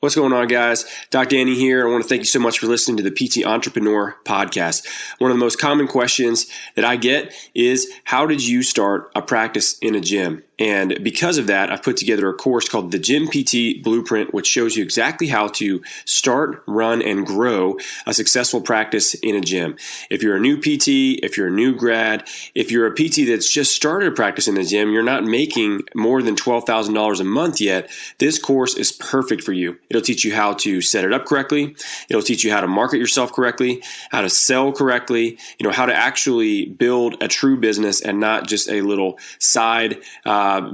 What's going on, guys? Doc Danny here. I want to thank you so much for listening to the PT Entrepreneur Podcast. One of the most common questions that I get is, how did you start a practice in a gym? And because of that, I've put together a course called the Gym PT Blueprint, which shows you exactly how to start, run, and grow a successful practice in a gym. If you're a new PT, if you're a new grad, if you're a PT that's just started a practice in the gym, you're not making more than $12,000 a month yet, this course is perfect for you. It'll teach you how to set it up correctly. It'll teach you how to market yourself correctly, how to sell correctly, how to actually build a true business and not just a little side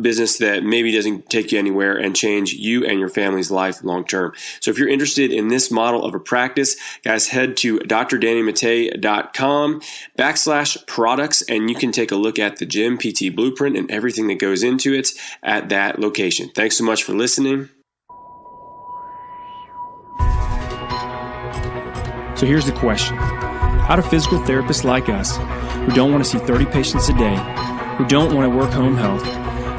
business that maybe doesn't take you anywhere and change you and your family's life long term. So if you're interested in this model of a practice, guys, head to drdannymate.com/products and you can take a look at the Gym PT Blueprint and everything that goes into it at that location. Thanks so much for listening. So here's the question. How do physical therapists like us, who don't want to see 30 patients a day, who don't want to work home health,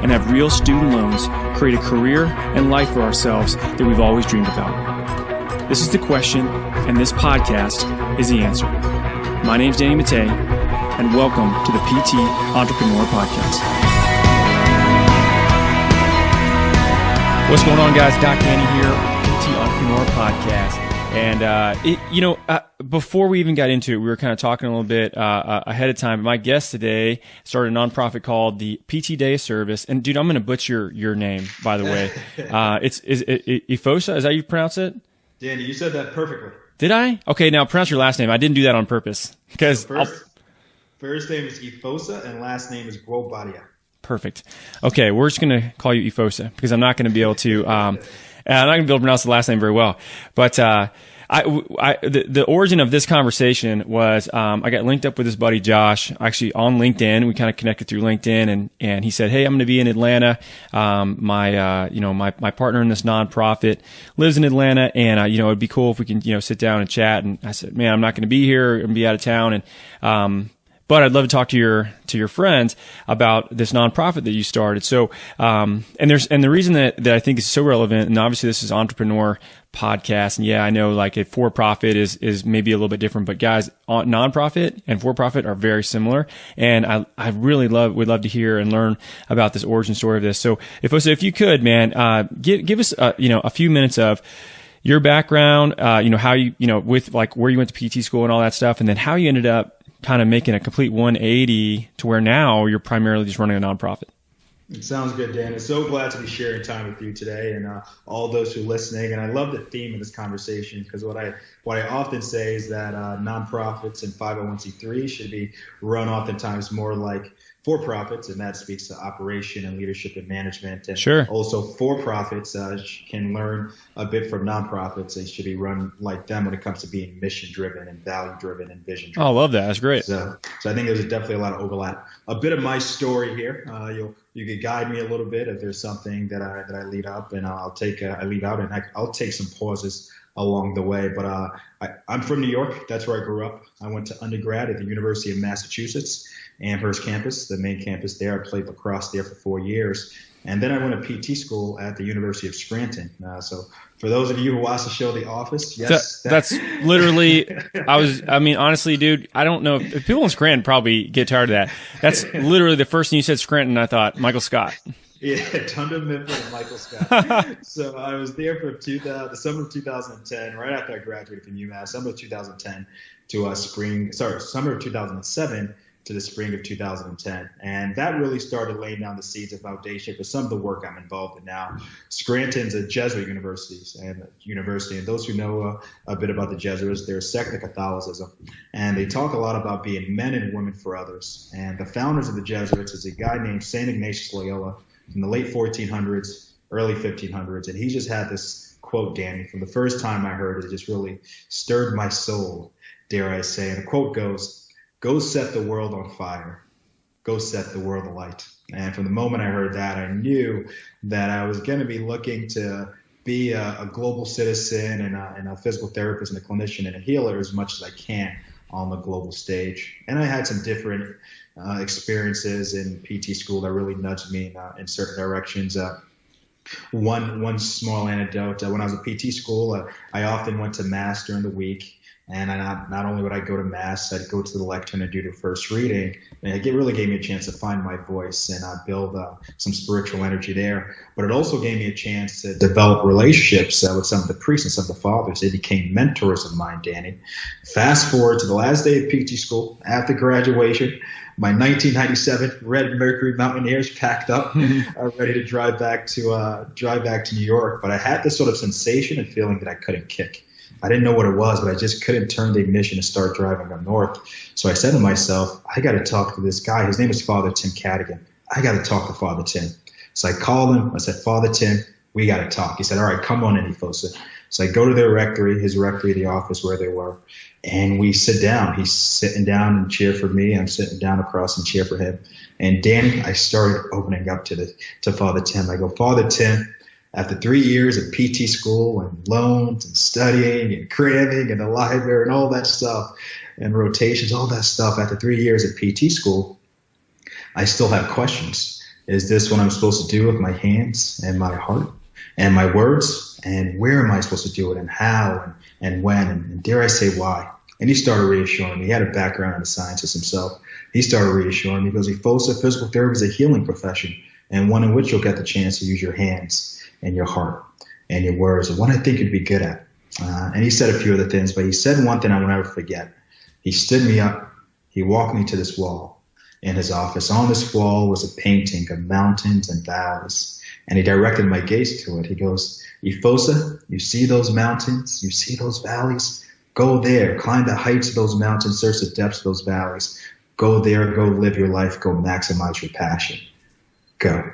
and have real student loans, create a career and life for ourselves that we've always dreamed about? This is the question, and this podcast is the answer. My name's Danny Matei, and welcome to the PT Entrepreneur Podcast. What's going on, guys? Doc Danny here, PT Entrepreneur Podcast. And, before we even got into it, we were kind of talking a little bit ahead of time. My guest today started a nonprofit called the PT Day of Service. And, dude, I'm going to butcher your name, by the way. Is it Efosa? Is that how you pronounce it? Danny, you said that perfectly. Did I? Okay, now pronounce your last name. I didn't do that on purpose. Because first name is Efosa and last name is Guobadia. Perfect. Okay, we're just going to call you Efosa because I'm not going to be able to I'm not going to be able to pronounce the last name very well. But the origin of this conversation was I got linked up with his buddy Josh, actually on LinkedIn. We kind of connected through LinkedIn, and he said, "Hey, I'm going to be in Atlanta. My partner in this nonprofit lives in Atlanta, and it'd be cool if we can sit down and chat." And I said, "Man, I'm not going to be here. I'm going to be out of town, and but I'd love to talk to your friends about this nonprofit that you started." So, and the reason that I think is so relevant, and obviously this is Entrepreneur Podcast, and yeah, I know like a for-profit is maybe a little bit different, but guys, nonprofit and for-profit are very similar, and I really would love to hear and learn about this origin story of this. So, if you could, man, give us a few minutes of your background, how you with like where you went to PT school and all that stuff, and then how you ended up kind of making a complete 180 to where now you're primarily just running a nonprofit. It sounds good, Dan. I'm so glad to be sharing time with you today and all those who are listening. And I love the theme of this conversation because what I often say is that nonprofits and 501c3 should be run oftentimes more like for-profits, and that speaks to operation and leadership and management. And sure. Also for-profits can learn a bit from nonprofits. They should be run like them when it comes to being mission-driven and value-driven and vision-driven. Oh, I love that. That's great. So I think there's definitely a lot of overlap. A bit of my story here. You could guide me a little bit if there's something that I lead up, and I'll take some pauses along the way. But I'm from New York. That's where I grew up. I went to undergrad at the University of Massachusetts, Amherst campus, the main campus there. I played lacrosse there for 4 years. And then I went to PT school at the University of Scranton. So for those of you who watch the show The Office, yes. That's literally, honestly, dude, I don't know if people in Scranton probably get tired of that. That's literally the first thing you said, Scranton, I thought, Michael Scott. Yeah, Dunder Mifflin and Michael Scott. So I was there for the summer of 2010, right after I graduated from UMass, summer of 2010 to summer of 2007 to the spring of 2010. And that really started laying down the seeds of foundation for some of the work I'm involved in now. Scranton's a Jesuit university, and those who know a bit about the Jesuits, they're a sect of Catholicism. And they talk a lot about being men and women for others. And the founders of the Jesuits is a guy named St. Ignatius Loyola from the late 1400s, early 1500s. And he just had this quote, Danny, from the first time I heard it, it just really stirred my soul, dare I say. And the quote goes, "Go set the world on fire. Go set the world alight." And from the moment I heard that, I knew that I was going to be looking to be a global citizen and a physical therapist and a clinician and a healer as much as I can on the global stage. And I had some different experiences in PT school that really nudged me in certain directions. One small anecdote. When I was at PT school, I often went to mass during the week. And not only would I go to mass, I'd go to the lectern and do the first reading. And it really gave me a chance to find my voice and build some spiritual energy there. But it also gave me a chance to develop relationships with some of the priests and some of the fathers. They became mentors of mine, Danny. Fast forward to the last day of PT school, after graduation, my 1997 Red Mercury Mountaineers packed up, ready to drive back to New York. But I had this sort of sensation and feeling that I couldn't kick. I didn't know what it was, but I just couldn't turn the ignition and start driving up north. So I said to myself, I got to talk to this guy. His name is Father Tim Cadigan. I got to talk to Father Tim. So I called him. I said, Father Tim, we got to talk. He said, all right, come on in, Efosa. So I go to their rectory, the office where they were, and we sit down. He's sitting down and cheer for me. I'm sitting down across and cheer for him. And Danny, I started opening up to Father Tim. I go, Father Tim, after 3 years of PT school and loans and studying and cramming and the library and all that stuff and rotations, all that stuff, after 3 years at PT school, I still have questions. Is this what I'm supposed to do with my hands and my heart and my words? And where am I supposed to do it and how and when and dare I say why? And he started reassuring me. He had a background in the sciences himself. He started reassuring me because Efosa, physical therapy is a healing profession and one in which you'll get the chance to use your hands and your heart and your words, and what I think you'd be good at. And he said a few other things, but he said one thing I will never forget. He stood me up. He walked me to this wall in his office. On this wall was a painting of mountains and valleys, and he directed my gaze to it. He goes, Efosa, you see those mountains? You see those valleys? Go there. Climb the heights of those mountains. Search the depths of those valleys. Go there. Go live your life. Go maximize your passion. Go.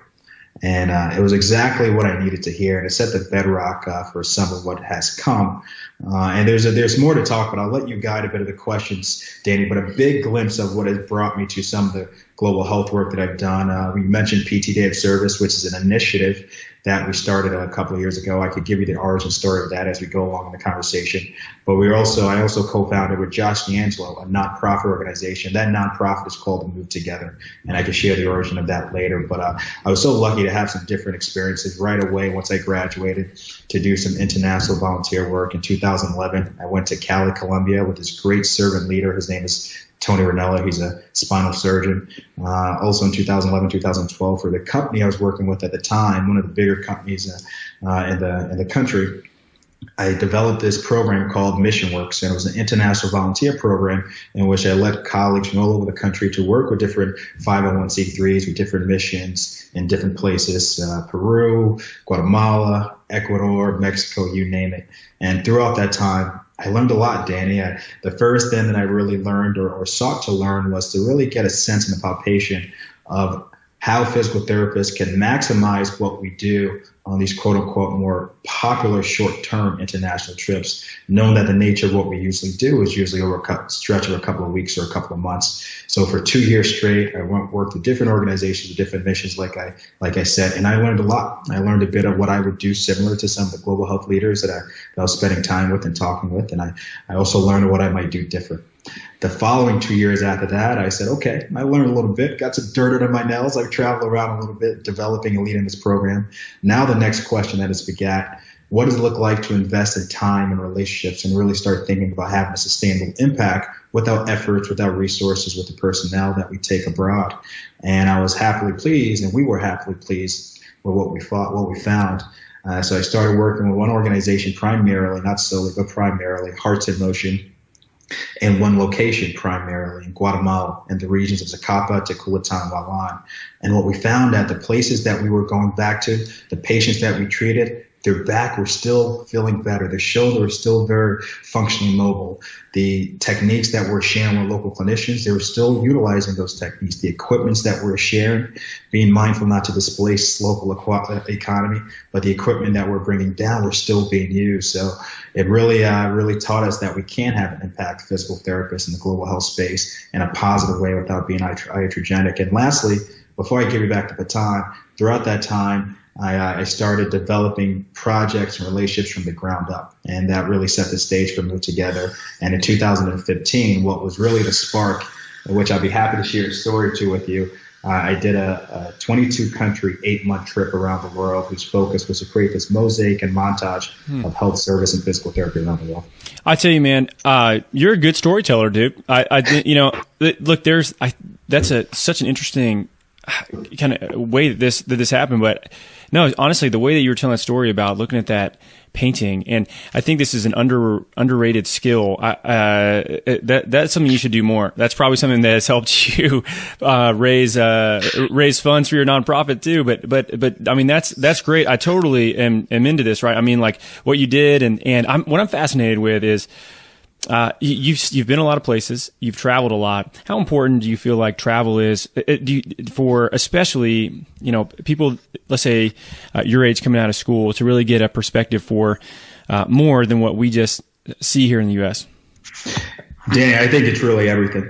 And it was exactly what I needed to hear, and it set the bedrock for some of what has come. And there's more to talk, but I'll let you guide a bit of the questions, Danny. But a big glimpse of what has brought me to some of the global health work that I've done. We mentioned PT Day of Service, which is an initiative that we started a couple of years ago. I could give you the origin story of that as we go along in the conversation. But I also co-founded with Josh D'Angelo, a nonprofit organization. That nonprofit is called The Move Together, and I can share the origin of that later. But I was so lucky to have some different experiences right away once I graduated to do some international volunteer work. In 2011, I went to Cali, Colombia with this great servant leader. His name is Tony Ranella. He's a spinal surgeon. Also in 2011, 2012, for the company I was working with at the time, one of the bigger companies in the country, I developed this program called Mission Works, and it was an international volunteer program in which I led colleagues from all over the country to work with different 501c3s with different missions in different places, Peru, Guatemala, Ecuador, Mexico, you name it. And throughout that time, I learned a lot, Danny. The first thing that I really learned or sought to learn was to really get a sense and a palpation of how physical therapists can maximize what we do on these quote-unquote more popular short-term international trips, knowing that the nature of what we usually do is usually over a stretch of a couple of weeks or a couple of months. So for 2 years straight, I worked with different organizations, with different missions, like I said, and I learned a lot. I learned a bit of what I would do similar to some of the global health leaders that I was spending time with and talking with, and I also learned what I might do different. The following 2 years after that, I said, okay, I learned a little bit, got some dirt under my nails. I've traveled around a little bit, developing and leading this program. Now the next question that is begat, what does it look like to invest in time and relationships and really start thinking about having a sustainable impact without efforts, without resources, with the personnel that we take abroad? And I was happily pleased, and we were happily pleased with what we found. So I started working with one organization primarily, not solely, but primarily, Hearts in Motion, in one location primarily in Guatemala and the regions of Zacapa, Teculatan, Walan. And what we found at the places that we were going back to, the patients that we treated, their back were still feeling better. Their shoulder was still very functionally mobile. The techniques that we're sharing with local clinicians, they were still utilizing those techniques. The equipments that we're sharing, being mindful not to displace local economy, but the equipment that we're bringing down were still being used. So it really taught us that we can have an impact, physical therapists in the global health space, in a positive way without being iatrogenic. And lastly, before I give you back the baton, throughout that time, I started developing projects and relationships from the ground up, and that really set the stage for Move Together. And in 2015, what was really the spark, which I'll be happy to share a story with you, I did a 22 country, 8-month trip around the world whose focus was to create this mosaic and montage of health service and physical therapy around the world. I tell you, man, you're a good storyteller, dude. Look, that's such an interesting kind of way that this happened. But no, honestly, the way that you were telling that story about looking at that painting, and I think this is an underrated skill. That's something you should do more. That's probably something that has helped you raise funds for your nonprofit too. But I mean, that's great. I totally am into this, right? I mean, like what you did, and what I'm fascinated with is. You've been a lot of places. You've traveled a lot. How important do you feel like travel is for especially, people, let's say, your age coming out of school to really get a perspective for more than what we just see here in the U.S.? Danny, I think it's really everything.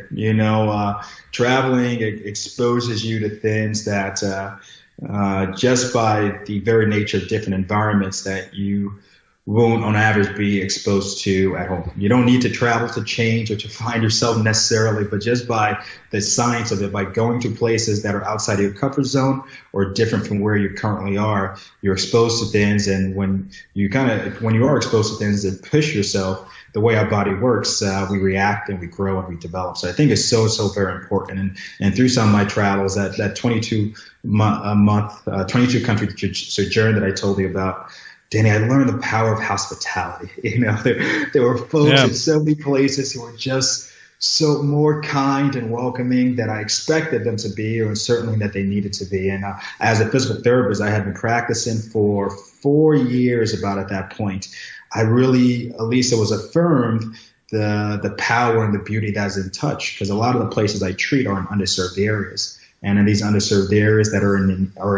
Traveling exposes you to things that just by the very nature of different environments that you won't on average be exposed to at home. You don't need to travel to change or to find yourself necessarily, but just by the science of it, by going to places that are outside of your comfort zone or different from where you currently are, you're exposed to things. And when you are exposed to things and push yourself, the way our body works, we react and we grow and we develop. So I think it's so very important. And through some of my travels, that 22 country sojourn that I told you about, Danny, I learned the power of hospitality. There were folks in so many places who were just so more kind and welcoming than I expected them to be, or certainly that they needed to be. And as a physical therapist, I had been practicing for 4 years about at that point. I really, at least it was affirmed the power and the beauty that's in touch, because a lot of the places I treat are in underserved areas. And in these underserved areas that are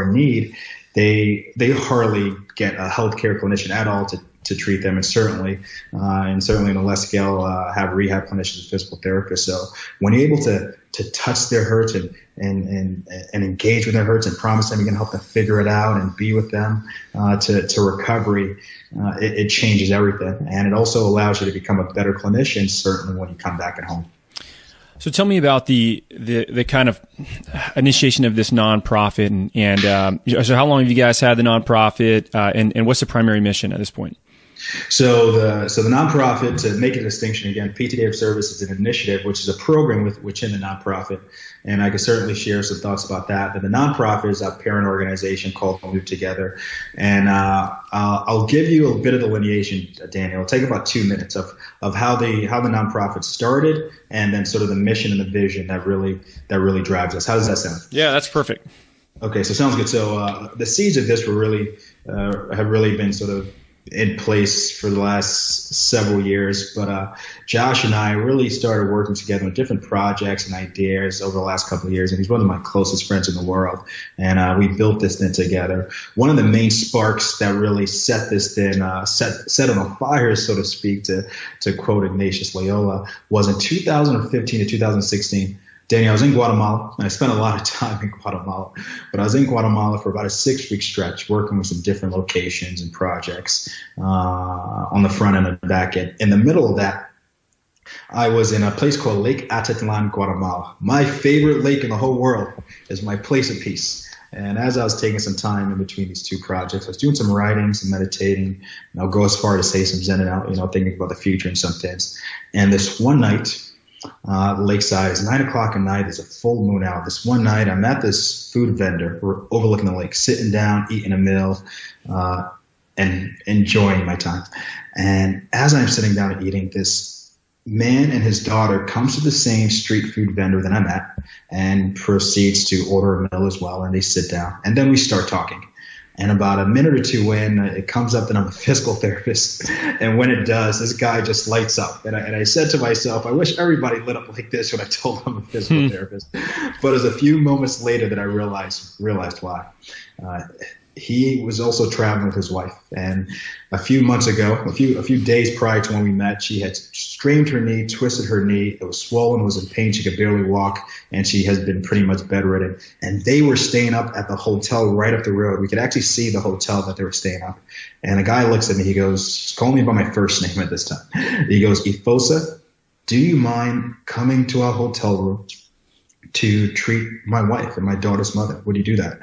in need, they hardly get a healthcare clinician at all to treat them, and certainly in a less scale have rehab clinicians and physical therapists. So when you're able to touch their hurts and engage with their hurts and promise them you're going to help them figure it out and be with them to recovery, it changes everything, and it also allows you to become a better clinician, certainly when you come back at home. So tell me about the kind of initiation of this nonprofit, and so how long have you guys had the nonprofit, and what's the primary mission at this point? So the nonprofit, to make a distinction again, PTE of Service is an initiative, which is a program within the nonprofit, and I can certainly share some thoughts about that. But the nonprofit is our parent organization called Move Together, and I'll give you a bit of the lineation, Daniel. It'll take about 2 minutes of how the nonprofit started, and then sort of the mission and the vision that really drives us. How does that sound? Yeah, that's perfect. Okay, so sounds good. So the seeds of this have really been sort of in place for the last several years, but Josh and I really started working together on different projects and ideas over the last couple of years, and he's one of my closest friends in the world, and we built this thing together. One of the main sparks that really set this thing set it on fire, so to speak, to quote Ignatius Loyola, was in 2015 to 2016. Danny, I was in Guatemala, and I spent a lot of time in Guatemala, but I was in Guatemala for about a 6-week stretch working with some different locations and projects on the front end and the back end. In the middle of that, I was in a place called Lake Atitlan, Guatemala. My favorite lake in the whole world is my place of peace. And as I was taking some time in between these two projects, I was doing some writing, some meditating, and I'll go as far as say some zen out, thinking about the future and some things. And this one night, lakeside, it's 9 o'clock at night, there's a full moon out. This one night I'm at this food vendor, we're overlooking the lake, sitting down, eating a meal, and enjoying my time. And as I'm sitting down and eating, this man and his daughter comes to the same street food vendor that I'm at and proceeds to order a meal as well, and they sit down. And then we start talking. And about a minute or two in, it comes up that I'm a physical therapist. And when it does, this guy just lights up. And I said to myself, I wish everybody lit up like this when I told him I'm a physical therapist. But it was a few moments later that I realized why. He was also traveling with his wife. And a few months ago, a few days prior to when we met, she had strained her knee, twisted her knee. It was swollen, was in pain. She could barely walk, and she has been pretty much bedridden. And they were staying up at the hotel right up the road. We could actually see the hotel that they were staying up. And the guy looks at me. He goes, he's calling me by my first name at this time. He goes, Efosa, do you mind coming to our hotel room, to treat my wife and my daughter's mother? Would you do that?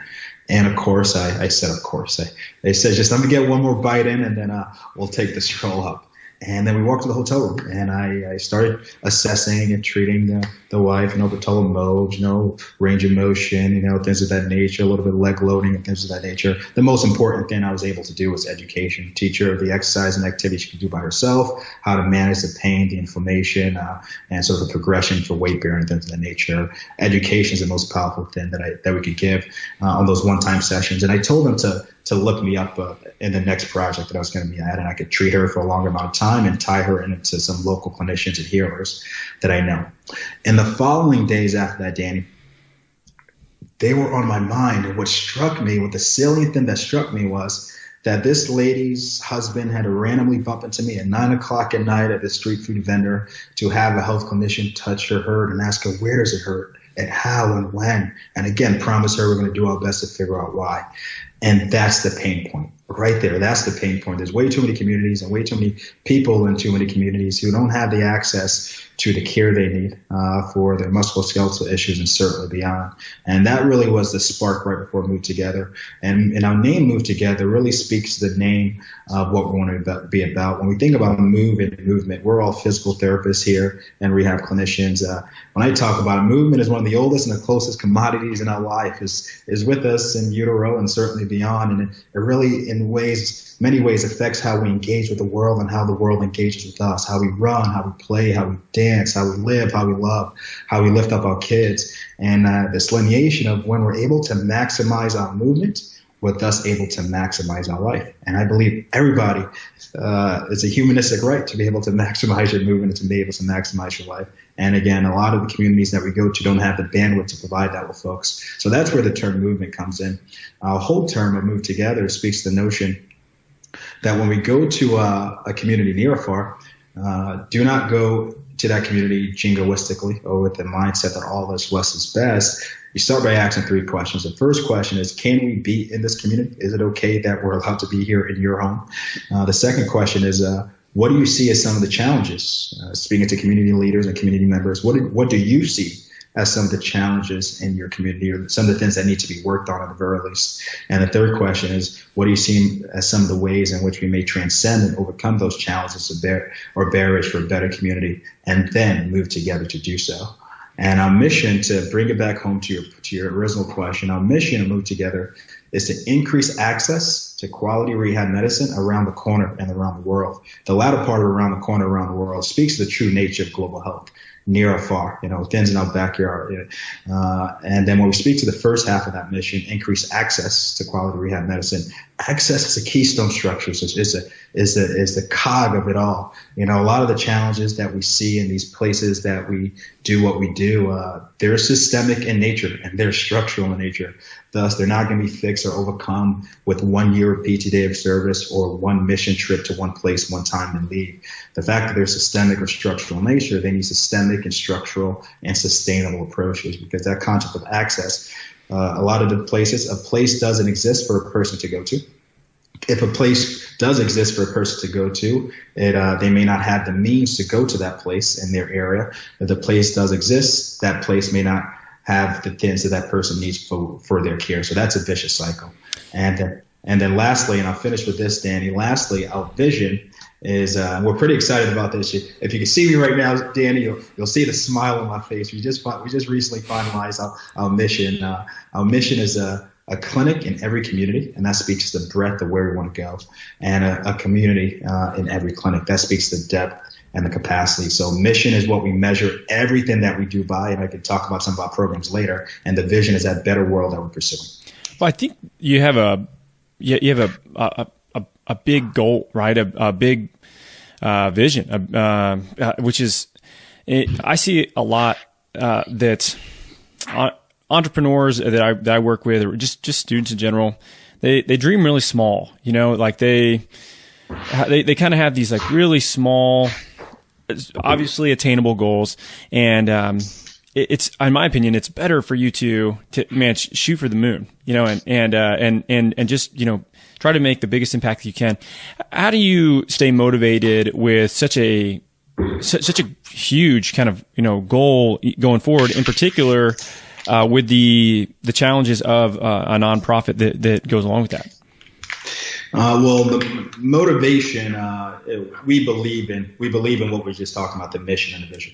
And of course, I said, of course. They said, just let me get one more bite in, and then we'll take the stroll up. And then we walked to the hotel room, and I started assessing and treating the wife, patella modes, range of motion, things of that nature, a little bit of leg loading and things of that nature. The most important thing I was able to do was education, teach her the exercise and activity she could do by herself, how to manage the pain, the inflammation, and sort of the progression for weight bearing and things of that nature. Education is the most powerful thing that we could give on those one-time sessions. And I told them to look me up in the next project that I was going to be at, and I could treat her for a longer amount of time and tie her into some local clinicians and healers that I know. And the following days after that, Danny, they were on my mind. And what the salient thing that struck me was that this lady's husband had to randomly bump into me at 9:00 at night at the street food vendor to have a health clinician touch her hurt and ask her, where does it hurt and how and when? And again, promise her we're going to do our best to figure out why. And that's the pain point right there. That's the pain point. There's way too many communities and way too many people in too many communities who don't have the access to the care they need for their musculoskeletal issues and certainly beyond. And that really was the spark right before Move Together. And our name Move Together really speaks to the name of what we want to be about. When we think about move and movement, we're all physical therapists here and rehab clinicians. When I talk about it, movement is one of the oldest and the closest commodities in our life, is with us in utero and certainly beyond. And it really, in many ways, affects how we engage with the world and how the world engages with us, how we run, how we play, how we dance, how we live, how we love, how we lift up our kids. And this lineation of when we're able to maximize our movement, we're thus able to maximize our life. And I believe everybody, it's a humanistic right to be able to maximize your movement and to be able to maximize your life. And again, a lot of the communities that we go to don't have the bandwidth to provide that with folks. So that's where the term movement comes in. Our whole term of Move Together speaks to the notion that when we go to a community near or far, do not go to that community jingoistically or with the mindset that all is less is best. You start by asking 3 questions. The first question is, can we be in this community? Is it okay that we're allowed to be here in your home? The second question is, what do you see as some of the challenges? Speaking to community leaders and community members, what do you see as some of the challenges in your community or some of the things that need to be worked on at the very least? And the third question is, what do you see as some of the ways in which we may transcend and overcome those challenges or barriers for a better community, and then move together to do so? And our mission, to bring it back home to your original question, our mission to Move Together is to increase access to quality rehab medicine around the corner and around the world. The latter part of around the corner, around the world, speaks to the true nature of global health, near or far, things in our backyard. And then when we speak to the first half of that mission, increase access to quality rehab medicine, access is a keystone structure. So is the cog of it all. A lot of the challenges that we see in these places that we do what we do, they're systemic in nature and they're structural in nature. Thus, they're not going to be fixed or overcome with 1 year of PT of service or one mission trip to one place, one time, and leave. The fact that they're systemic or structural in nature, they need systemic and structural and sustainable approaches, because that concept of access, a lot of the places, a place doesn't exist for a person to go to. If a place does exist for a person to go to, they may not have the means to go to that place in their area. If the place does exist, that place may not have the things that person needs for their care. So that's a vicious cycle. And then lastly, and I'll finish with this, Danny, lastly, our vision is, we're pretty excited about this. If you can see me right now, Danny, you'll see the smile on my face. We just recently finalized our mission. Our mission is a clinic in every community, and that speaks to the breadth of where we want to go, and a community in every clinic. That speaks to the depth and the capacity. So mission is what we measure everything that we do by, and I can talk about some of our programs later. And the vision is that better world that we're pursuing. Well, I think you have a big goal, right? A big vision, which is, I see a lot that entrepreneurs that I work with, or just students in general, they dream really small. Like they kind of have these like really small, obviously attainable goals, and it's, in my opinion, it's better for you to shoot for the moon, and just try to make the biggest impact that you can. How do you stay motivated with such a such a huge kind of, goal going forward, in particular, with the challenges of a nonprofit that goes along with that. Well, the motivation, we believe in what we just talked about, the mission and the vision,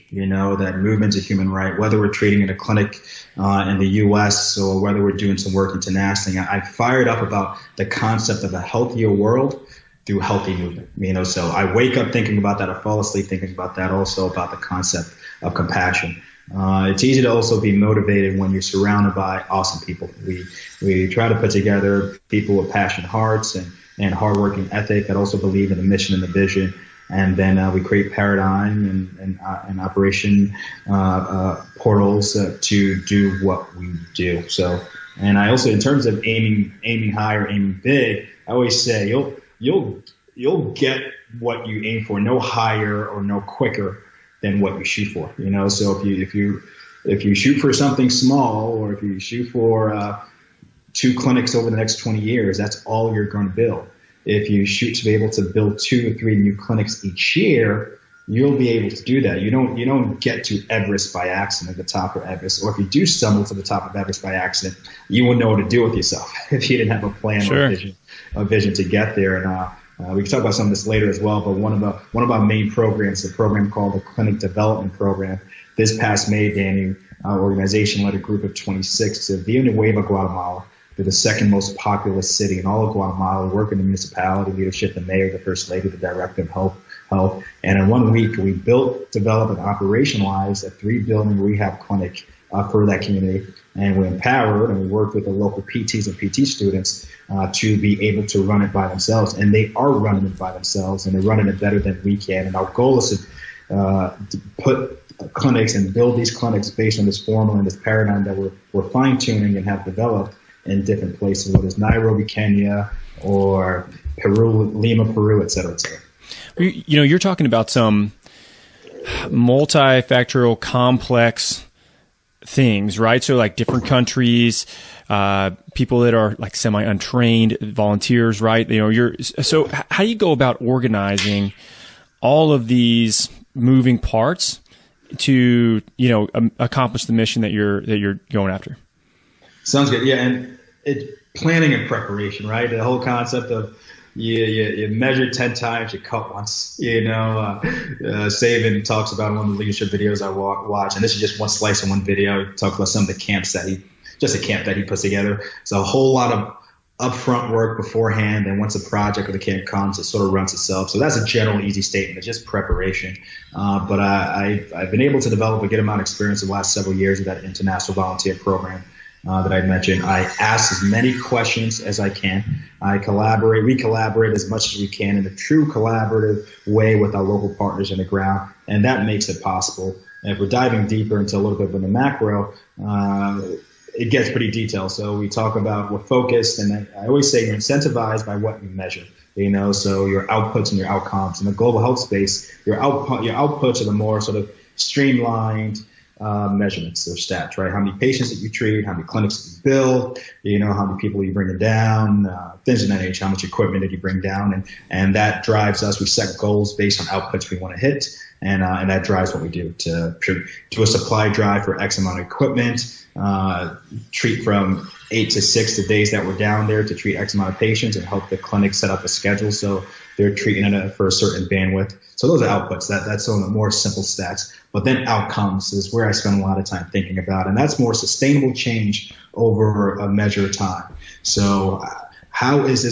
that movement's a human right, whether we're treating in a clinic in the U.S. or whether we're doing some work internationally. I fired up about the concept of a healthier world through healthy movement, so I wake up thinking about that. I fall asleep thinking about that, also about the concept of compassion. It's easy to also be motivated when you're surrounded by awesome people. We try to put together people with passionate hearts and hardworking ethic that also believe in the mission and the vision. And then we create paradigm and operation portals to do what we do. So, and I also, in terms of aiming high or aiming big, I always say you'll get what you aim for, no higher or no quicker than what you shoot for. So if you shoot for something small, or if you shoot for 2 clinics over the next 20 years, that's all you're going to build. If you shoot to be able to build 2 or 3 new clinics each year, you'll be able to do that. You don't get to Everest by accident, the top of Everest. Or if you do stumble to the top of Everest by accident, you wouldn't know what to do with yourself if you didn't have a plan or a vision to get there. And we can talk about some of this later as well. But one of our main programs, a program called the Clinic Development Program. This past May, Danny, our organization led a group of 26 to Villanueva, Guatemala. They're the second most populous city in all of Guatemala. We work in the municipality leadership, the mayor, the first lady, the director of health. And in 1 week, we built, developed, and operationalized a 3-building rehab clinic for that community. And we empowered and we worked with the local PTs and PT students to be able to run it by themselves. And they are running it by themselves, and they're running it better than we can. And our goal is to put clinics and build these clinics based on this formula and this paradigm that we're fine-tuning and have developed in different places, whether it's Nairobi, Kenya, or Peru, Lima, Peru, et cetera, et cetera. You're talking about some multifactorial, complex things, right? So like different countries, people that are like semi-untrained volunteers, right? So how do you go about organizing all of these moving parts to, accomplish the mission that you're going after? Sounds good. Yeah. And it's planning and preparation, right? The whole concept of you measure 10 times, you cut once. Saban talks about in one of the leadership videos I watch, and this is just one slice of one video. He talks about some of the camps that he puts together. So a whole lot of upfront work beforehand, and once a project or the camp comes, it sort of runs itself. So that's a general easy statement. It's just preparation. But I've been able to develop a good amount of experience in the last several years with that international volunteer program that I mentioned. I ask as many questions as I can. We collaborate as much as we can in a true collaborative way with our local partners on the ground, and that makes it possible. And if we're diving deeper into a little bit of the macro, it gets pretty detailed. So we talk about we're focused, and I always say you're incentivized by what you measure. So your outputs and your outcomes. In the global health space, your outputs are the more sort of streamlined measurements or stats, right? How many patients that you treat, how many clinics that you build, how many people you bring down, things of that nature, how much equipment did you bring down, and that drives us. We set goals based on outputs we want to hit, and that drives what we do to a supply drive for X amount of equipment, treat from 8 to 6 the days that we're down there to treat X amount of patients, and help the clinic set up a schedule so they're treating it for a certain bandwidth. So those are outputs. That's some of the more simple stats. But then outcomes is where I spend a lot of time thinking about, and that's more sustainable change over a measure of time. So how is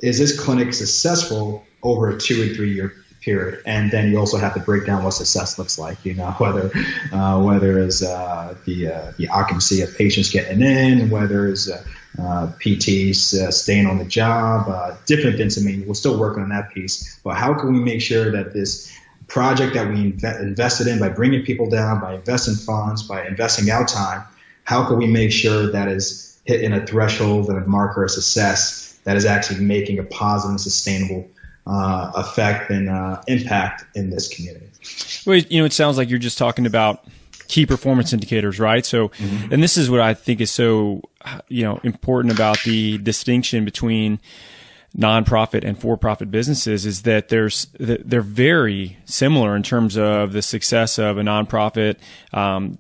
this clinic successful over a 2 and 3 year period? And then you also have to break down what success looks like, whether it's the occupancy of patients getting in, whether it's PTs staying on the job, different things. We're still working on that piece, but how can we make sure that this project that we invested in by bringing people down, by investing funds, by investing our time, how can we make sure that is hitting a threshold and a marker of success that is actually making a positive and sustainable effect and impact in this community? Well, it sounds like you're just talking about key performance indicators, right? So, and this is what I think is so, important about the distinction between nonprofit and for-profit businesses is that they're very similar in terms of the success of a nonprofit and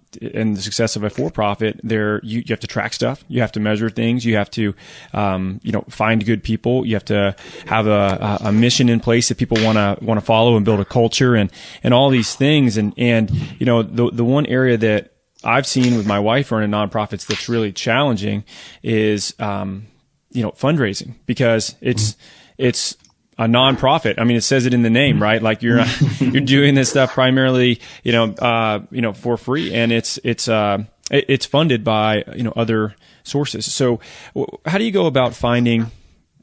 the success of a for-profit. You have to track stuff, you have to measure things, you have to find good people, you have to have a mission in place that people want to follow and build a culture and all these things. And the one area that I've seen with my wife running nonprofits that's really challenging is fundraising, because it's a nonprofit. I mean, it says it in the name, right? Like you're doing this stuff primarily, for free, and it's funded by other sources. So how do you go about finding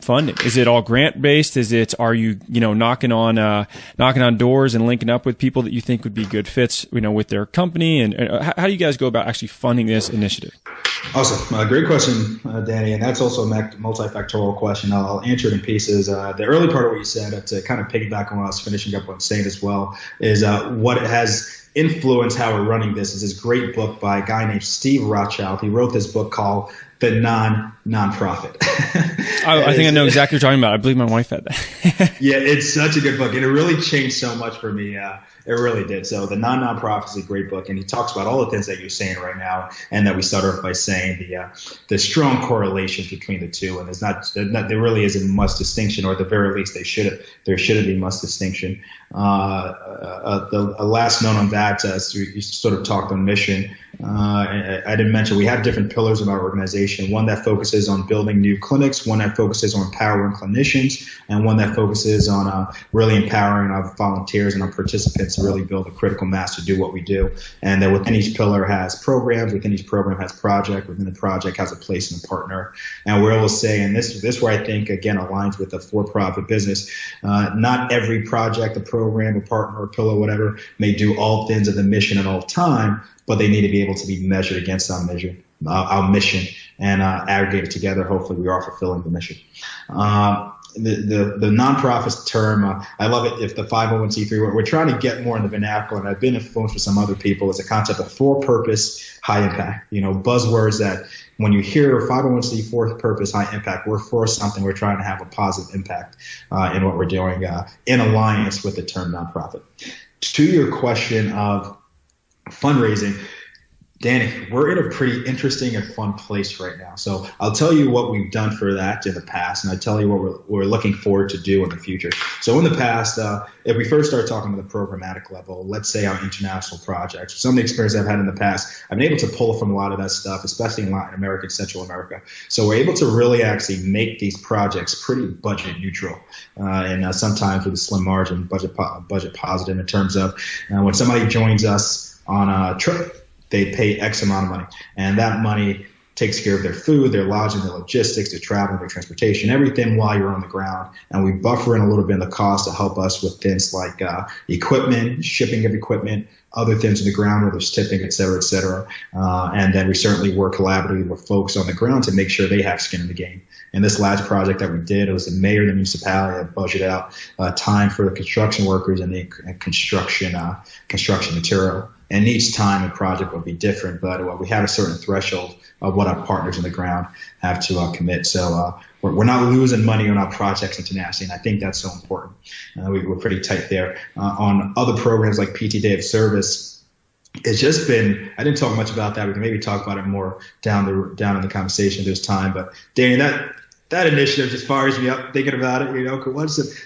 funding? Is it all grant based? Are you knocking on doors and linking up with people that you think would be good fits, with their company? And how do you guys go about actually funding this initiative? Awesome. Great question, Danny. And that's also a multifactorial question. I'll answer it in pieces. The early part of what you said, to kind of piggyback on what I was finishing up on saying as well, is what has influenced how we're running this is this great book by a guy named Steve Rothschild. He wrote this book called The Nonprofit. I think I know exactly what you're talking about. I believe my wife had that. Yeah, it's such a good book, and it really changed so much for me. It really did. So The Nonprofit is a great book, and he talks about all the things that you're saying right now, and that we started off by saying the strong correlations between the two, and there really isn't much distinction, or at the very least there shouldn't be much distinction. The last note on that, you sort of talked on mission. I didn't mention we have different pillars of our organization. One that focuses on building new clinics, one that focuses on empowering clinicians, and one that focuses on really empowering our volunteers and our participants to really build a critical mass to do what we do. And that within each pillar has programs, within each program has project, within the project has a place and a partner. And we always say, and this where I think again aligns with the for-profit business, not every project, a program, a partner, a pillar, whatever, may do all things of the mission at all time, but they need to be able to be measured against our mission, and aggregated together. Hopefully, we are fulfilling the mission. The nonprofits term, I love it. If the 501c3, we're trying to get more in the vernacular, and I've been influenced with some other people, is a concept of for purpose, high impact. Buzzwords that when you hear 501c for purpose, high impact, we're for something. We're trying to have a positive impact in what we're doing in alliance with the term nonprofit. To your question of fundraising, Danny, we're in a pretty interesting and fun place right now. So I'll tell you what we've done for that in the past, and I'll tell you what we're looking forward to do in the future. So in the past, if we first start talking about the programmatic level, let's say our international projects, some of the experience I've had in the past, I've been able to pull from a lot of that stuff, especially in Latin America and Central America. So we're able to really actually make these projects pretty budget neutral, and sometimes with a slim margin, budget positive in terms of when somebody joins us on a trip, they pay X amount of money, and that money takes care of their food, their lodging, their logistics, their travel, their transportation, everything while you're on the ground. And we buffer in a little bit of the cost to help us with things like equipment, shipping of equipment, other things on the ground, whether it's tipping, et cetera, et cetera. And then we certainly work collaboratively with folks on the ground to make sure they have skin in the game. And this last project that we did, it was the mayor of the municipality that budgeted out time for the construction workers and the construction material. And each time a project will be different, but we have a certain threshold of what our partners on the ground have to commit. So we're not losing money on our projects internationally, and I think that's so important. We're pretty tight there. On other programs like PT Day of Service, it's just been, I didn't talk much about that. We can maybe talk about it more down in the conversation if there's time. But Danny, that initiative just fires me up thinking about it.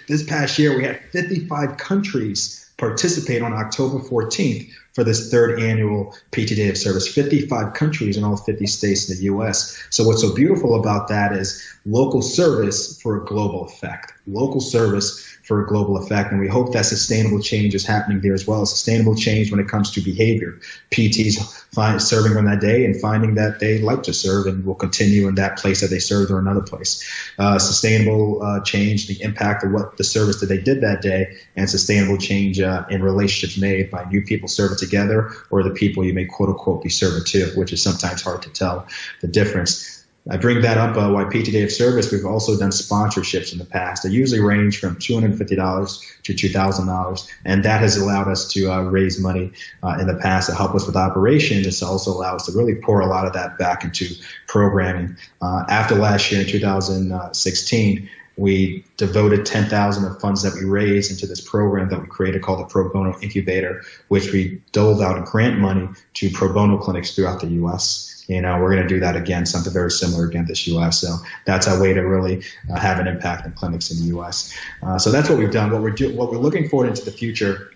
This past year we had 55 countries participate on October 14th for this third annual PT Day of Service. 55 countries in all 50 states in the U.S. So what's so beautiful about that is local service for a global effect. Local service for a global effect. And we hope that sustainable change is happening there as well. Sustainable change when it comes to behavior. PTs serving on that day and finding that they like to serve and will continue in that place that they served or another place. Sustainable change, the impact of what the service that they did that day, and sustainable change in relationships made by new people serving together or the people you may quote unquote be serving to, which is sometimes hard to tell the difference. I bring that up why PT Day of Service, we've also done sponsorships in the past. They usually range from $250 to $2,000, and that has allowed us to raise money in the past to help us with operations. It's also allowed us to really pour a lot of that back into programming. After last year in 2016, we devoted 10,000 of funds that we raised into this program that we created called the Pro Bono Incubator, which we doled out grant money to pro bono clinics throughout the U.S. We're going to do that again, something very similar again this U.S. So that's our way to really have an impact in clinics in the U.S. So that's what we've done. What we're looking forward into the future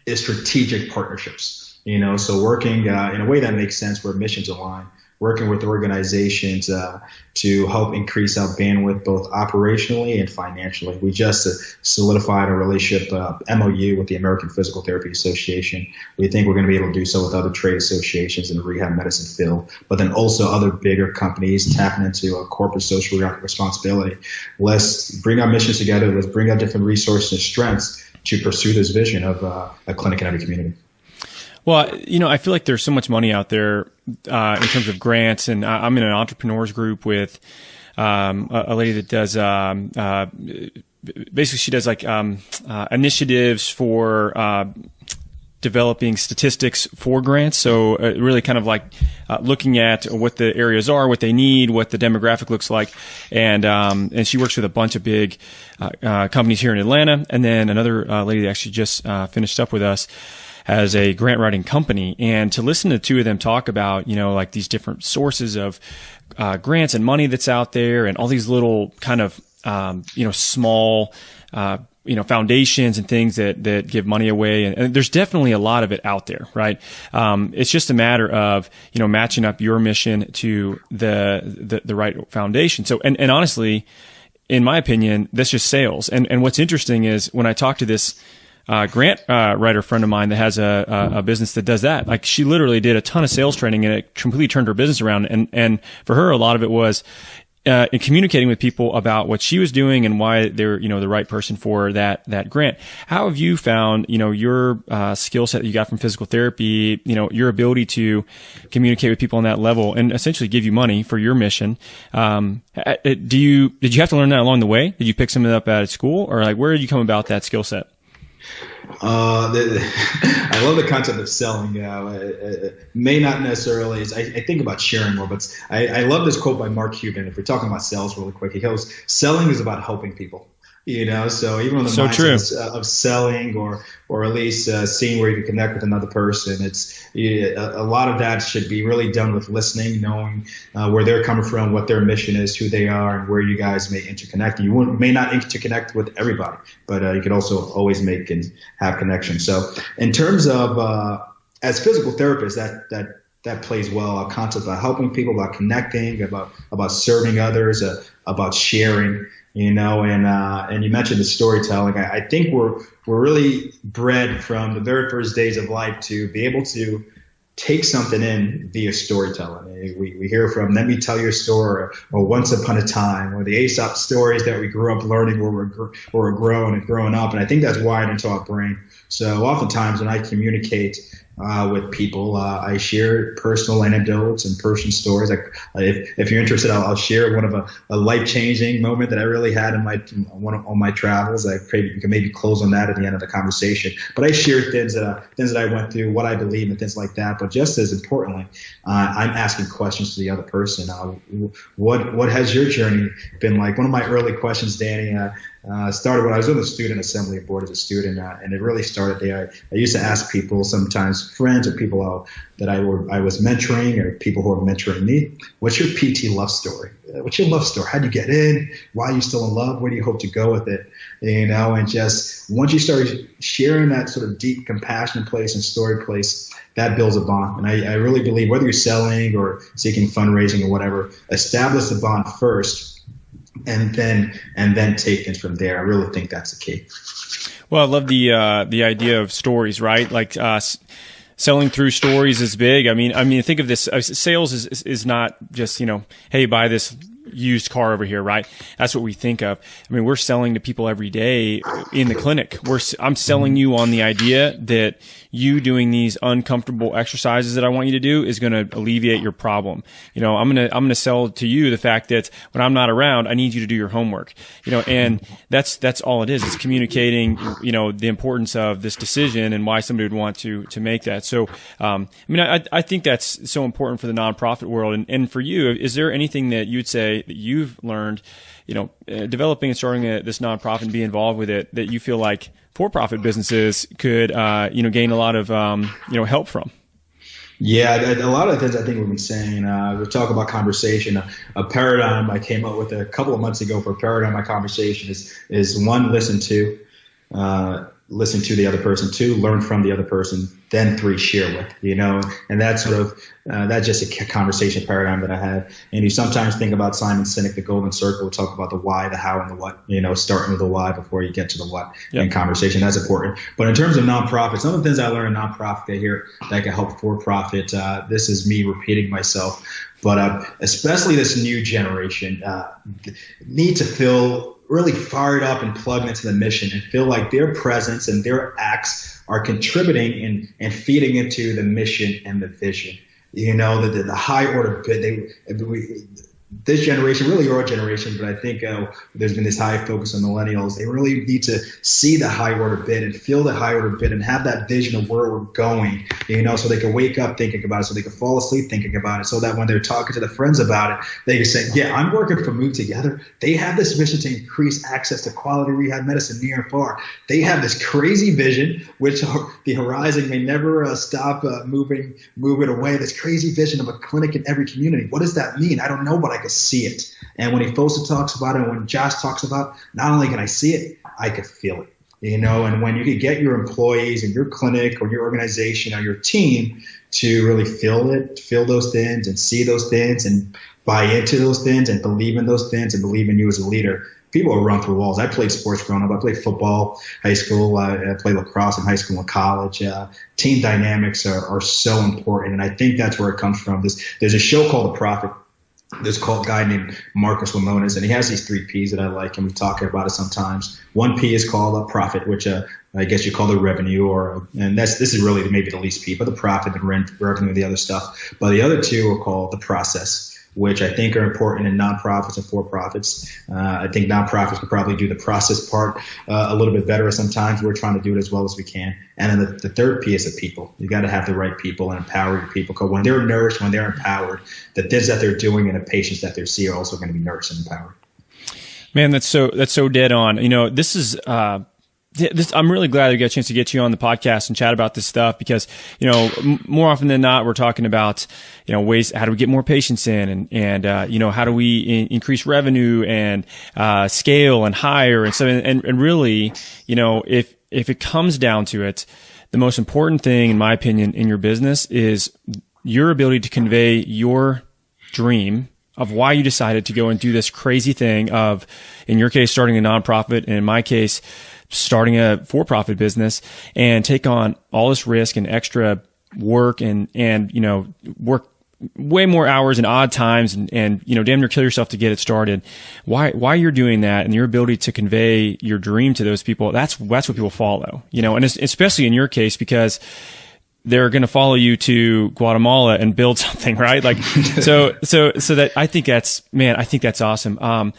is strategic partnerships. So working in a way that makes sense where missions align, working with organizations to help increase our bandwidth both operationally and financially. We just solidified a relationship MOU with the American Physical Therapy Association. We think we're going to be able to do so with other trade associations in the rehab medicine field, but then also other bigger companies tapping into a corporate social responsibility. Let's bring our missions together. Let's bring our different resources and strengths to pursue this vision of a clinic in every community. Well, I feel like there's so much money out there in terms of grants, and I'm in an entrepreneurs group with a lady that does basically she does like initiatives for developing statistics for grants. So really kind of like looking at what the areas are, what they need, what the demographic looks like, and she works with a bunch of big companies here in Atlanta, and then another lady that actually just finished up with us as a grant writing company. And to listen to the two of them talk about, like these different sources of grants and money that's out there and all these little kind of, small, foundations and things that give money away. And there's definitely a lot of it out there, right? It's just a matter of, matching up your mission to the right foundation. So, and honestly, in my opinion, that's just sales. And what's interesting is when I talk to this grant writer friend of mine that has a business that does that. Like she literally did a ton of sales training and it completely turned her business around. And for her, a lot of it was in communicating with people about what she was doing and why they're the right person for that grant. How have you found your skill set that you got from physical therapy, your ability to communicate with people on that level and essentially give you money for your mission? Did you have to learn that along the way? Did you pick something up at school, or like where did you come about that skill set? I love the concept of selling. May not necessarily. I think about sharing more, but I love this quote by Mark Cuban. If we're talking about sales really quick, he goes, "Selling is about helping people." So even on the mindset of selling or at least seeing where you can connect with another person, it's a lot of that should be really done with listening, knowing where they're coming from, what their mission is, who they are, and where you guys may interconnect. You may not interconnect with everybody, but you could also always make and have connections. So in terms of as physical therapists, that plays well. Our concept about helping people, about connecting, about serving others, about sharing. And you mentioned the storytelling. I think we're really bred from the very first days of life to be able to take something in via storytelling. We hear from "Let Me Tell Your Story" or "Once Upon a Time" or the Aesop stories that we grew up learning where we're growing up. And I think that's wired into our brain. So oftentimes when I communicate with people, I share personal anecdotes and personal stories. If you're interested, I'll share one of a life-changing moment that I really had on my travels. You can maybe close on that at the end of the conversation. But I share things that I went through, what I believe, and things like that. But just as importantly, I'm asking questions to the other person. What has your journey been like? One of my early questions, Danny, started when I was on the student assembly board as a student, and it really started there. I used to ask people, sometimes friends or people that I was mentoring or people who are mentoring me, what's your PT love story? What's your love story? How'd you get in? Why are you still in love? Where do you hope to go with it? And just once you start sharing that sort of deep compassion place and story place, that builds a bond. And I really believe whether you're selling or seeking fundraising or whatever, establish the bond first and then take things from there. I really think that's the key. Well, I love the idea of stories, right? Like selling through stories is big. I mean, think of this. Sales is not just hey, buy this used car over here, right? That's what we think of. I mean, we're selling to people every day in the clinic. I'm selling you on the idea that you doing these uncomfortable exercises that I want you to do is going to alleviate your problem. I'm going to sell to you the fact that when I'm not around, I need you to do your homework. And that's all it is. It's communicating, the importance of this decision and why somebody would want to make that. So, I think that's so important for the nonprofit world. And for you, is there anything that you'd say way that you've learned, developing and starting this nonprofit and be involved with it, that you feel like for-profit businesses could, gain a lot of, help from? Yeah, a lot of the things I think we've been saying, we talk about conversation. A paradigm I came up with a couple of months ago for a paradigm my conversation is one, listen to the other person, two, learn from the other person, then three, share with, and that's sort of, that's just a conversation paradigm that I have. And you sometimes think about Simon Sinek, the golden circle. We talk about the why, the how, and the what, starting with the why before you get to the what in conversation. That's important. But in terms of nonprofits, some of the things I learned in nonprofit here that can help for profit, this is me repeating myself, but especially this new generation need to feel really fired up and plugged into the mission and feel like their presence and their acts are contributing and feeding into the mission and the vision. The high order bid. This generation, really your generation, but I think there's been this high focus on millennials. They really need to see the high order bid and feel the high order bid and have that vision of where we're going, so they can wake up thinking about it, so they can fall asleep thinking about it, so that when they're talking to their friends about it, they can say, yeah, I'm working for Move Together. They have this mission to increase access to quality rehab medicine near and far. They have this crazy vision, which the horizon may never stop moving away, this crazy vision of a clinic in every community. What does that mean? I don't know, but I can see it. And when Efosa talks about it, and when Josh talks about it, not only can I see it, I can feel it. And when you can get your employees and your clinic or your organization or your team to really feel those things and see those things and buy into those things and believe in those things and believe in you as a leader, people will run through walls. I played sports growing up. I played football, high school. I played lacrosse in high school and college. Team dynamics are so important, and I think that's where it comes from. There's a show called The Prophet. There's a guy named Marcus Lemonis, and he has these 3 P's that I like, and we talk about it sometimes. 1 P is called a profit, which I guess you call the revenue, and this is really maybe the least P, but the profit, the rent, revenue, the other stuff. But the other 2 are called the process, which I think are important in nonprofits and for-profits. I think nonprofits could probably do the process part a little bit better sometimes. We're trying to do it as well as we can. And then the 3rd P is the people. You got to have the right people and empower your people, because when they're nourished, when they're empowered, the things that they're doing and the patients that they see are also going to be nourished and empowered. Man, that's so dead on. This is I'm really glad I got a chance to get you on the podcast and chat about this stuff, because, more often than not, we're talking about, ways, how do we get more patients in, and how do we increase revenue and, scale and hire and so, and really, if it comes down to it, the most important thing, in my opinion, in your business is your ability to convey your dream of why you decided to go and do this crazy thing of, in your case, starting a nonprofit, and in my case, starting a for-profit business, and take on all this risk and extra work and work way more hours and odd times and damn near kill yourself to get it started. Why you're doing that, and your ability to convey your dream to those people, that's what people follow, and especially in your case, because they're going to follow you to Guatemala and build something, right? Like, so that I think that's awesome. And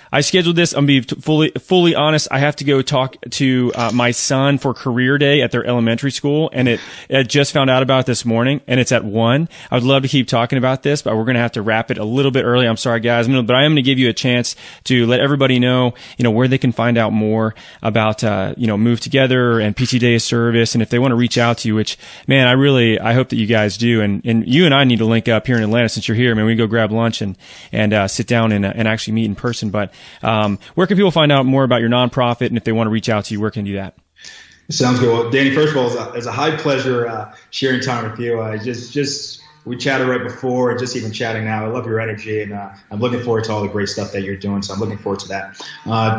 I scheduled this. I'm going to be fully honest. I have to go talk to my son for career day at their elementary school, and I just found out about it this morning, and it's at 1. I would love to keep talking about this, but we're going to have to wrap it a little bit early. I'm sorry, guys, but I am going to give you a chance to let everybody know, where they can find out more about, Move Together and PT Day of Service, and if they want to reach out to you, which, man, I hope that you guys do, and you and I need to link up here in Atlanta since you're here. Man, we can go grab lunch and sit down and actually meet in person. But where can people find out more about your nonprofit, and if they want to reach out to you, where can they do that? Sounds good. Well, Danny, first of all, it's a high pleasure sharing time with you. We chatted right before, and just even chatting now. I love your energy, and I'm looking forward to all the great stuff that you're doing. So I'm looking forward to that.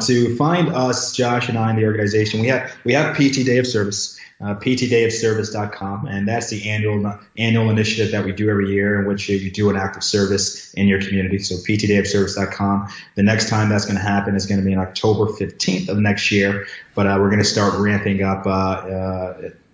To find us, Josh and I, in the organization, we have PT Day of Service. PTDayofService.com, and that's the annual initiative that we do every year, in which you do an act of service in your community. So PTDayofService.com. The next time that's going to happen is going to be on October 15th of next year, but we're going to start ramping up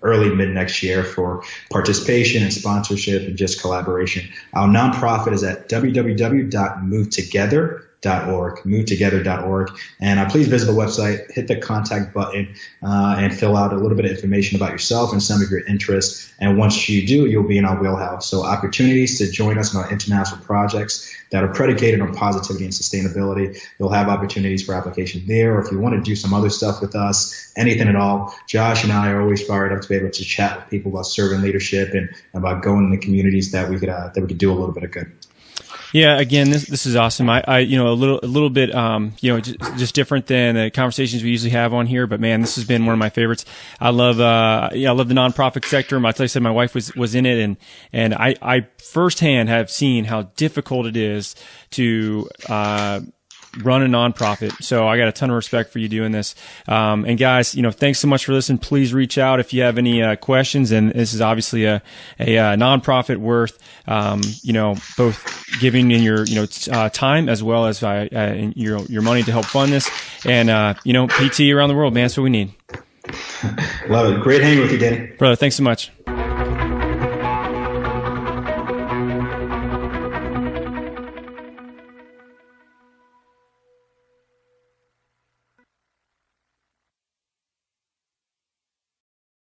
early mid next year for participation and sponsorship and just collaboration. Our nonprofit is at www.movetogether.org. movetogether.org. And please visit the website, hit the contact button, and fill out a little bit of information about yourself and some of your interests. And once you do, you'll be in our wheelhouse. So opportunities to join us in our international projects that are predicated on positivity and sustainability. You'll have opportunities for application there. Or if you want to do some other stuff with us, anything at all, Josh and I are always fired up to be able to chat with people about servant leadership and about going in the communities that we could do a little bit of good. Yeah, again, this is awesome. I a little bit, just different than the conversations we usually have on here. But man, this has been one of my favorites. I love the nonprofit sector. Like I said, my wife was in it, and I firsthand have seen how difficult it is to run a nonprofit. So I got a ton of respect for you doing this. And guys, thanks so much for listening. Please reach out if you have any questions. And this is obviously a nonprofit worth, both giving in your, time as well as your money to help fund this. And, PT around the world, man, that's what we need. Love it. Great hanging with you, Danny. Brother, thanks so much.